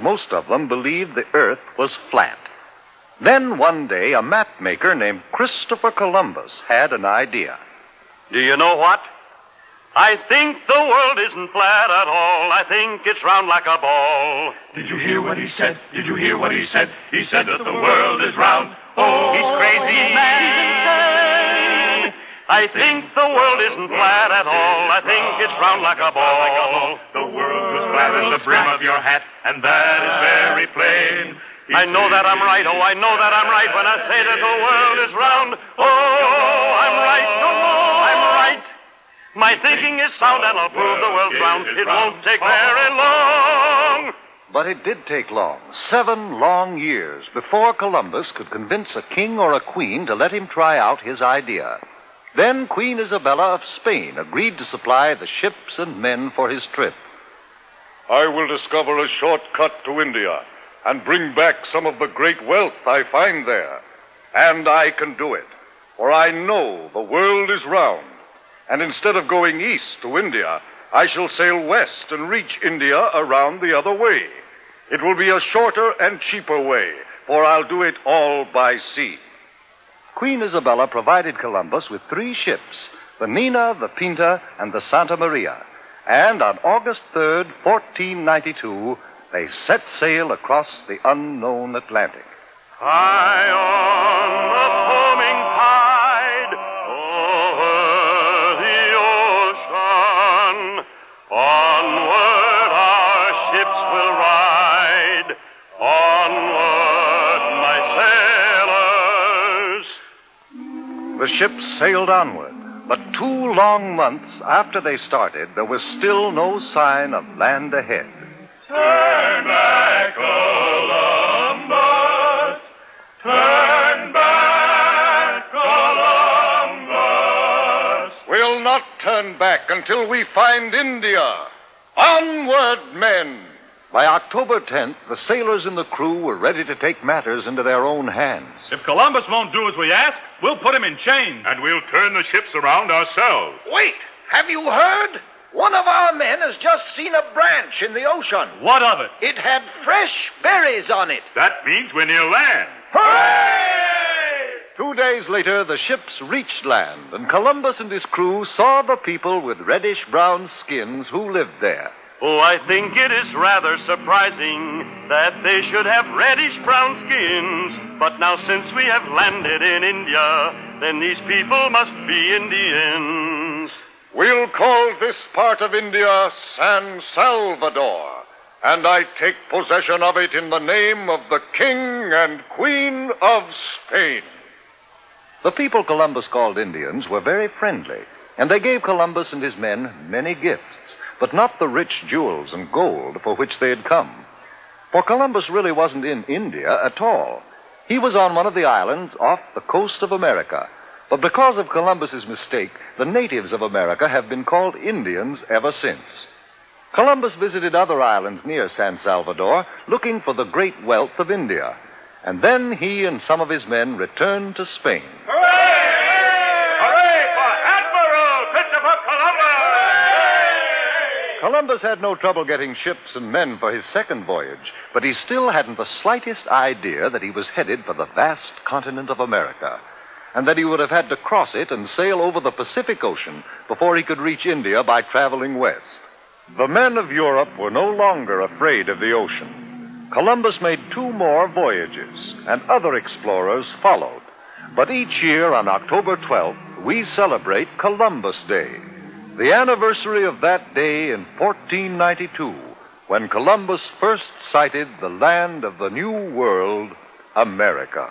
most of them believed the earth was flat. Then one day, a map maker named Christopher Columbus had an idea. Do you know what? I think the world isn't flat at all. I think it's round like a ball. Did you hear what he said? Did you hear what he said? He said that the world is round. Oh, he's crazy, man. I think the world isn't flat at all. I think it's round like a ball. The world's as flat as the brim of your hat, and that is very plain. I know that I'm right. Oh, I know that I'm right when I say that the world is round. Oh, I'm right. I'm right. My thinking is sound, and I'll prove the world's round. It won't take very long. But it did take long, 7 long years, before Columbus could convince a king or a queen to let him try out his idea. Then Queen Isabella of Spain agreed to supply the ships and men for his trip. I will discover a shortcut to India and bring back some of the great wealth I find there. And I can do it, for I know the world is round. And instead of going east to India, I shall sail west and reach India around the other way. It will be a shorter and cheaper way, for I'll do it all by sea. Queen Isabella provided Columbus with 3 ships, the Nina, the Pinta, and the Santa Maria. And on August 3rd, 1492, they set sail across the unknown Atlantic. High on the foaming tide, over the ocean, onward our ships will ride, onward, my sailors. The ships sailed onward, but 2 long months after they started, there was still no sign of land ahead. Turn back, Columbus! Turn back, Columbus! We'll not turn back until we find India. Onward, men! By October 10th, the sailors and the crew were ready to take matters into their own hands. If Columbus won't do as we ask, we'll put him in chains. And we'll turn the ships around ourselves. Wait! Have you heard? One of our men has just seen a branch in the ocean. What of it? It had fresh berries on it. That means we're near land. Hooray! 2 days later, the ships reached land, and Columbus and his crew saw the people with reddish-brown skins who lived there. Oh, I think it is rather surprising that they should have reddish-brown skins. But now since we have landed in India, then these people must be Indians. We'll call this part of India San Salvador, and I take possession of it in the name of the King and Queen of Spain. The people Columbus called Indians were very friendly, and they gave Columbus and his men many gifts, but not the rich jewels and gold for which they had come. For Columbus really wasn't in India at all. He was on one of the islands off the coast of America. But because of Columbus's mistake, the natives of America have been called Indians ever since. Columbus visited other islands near San Salvador, looking for the great wealth of India. And then he and some of his men returned to Spain. Hooray! Hooray for Admiral Christopher Columbus! Columbus had no trouble getting ships and men for his second voyage, but he still hadn't the slightest idea that he was headed for the vast continent of America, and that he would have had to cross it and sail over the Pacific Ocean before he could reach India by traveling west. The men of Europe were no longer afraid of the ocean. Columbus made 2 more voyages, and other explorers followed. But each year on October 12th, we celebrate Columbus Day, the anniversary of that day in 1492, when Columbus first sighted the land of the New World, America.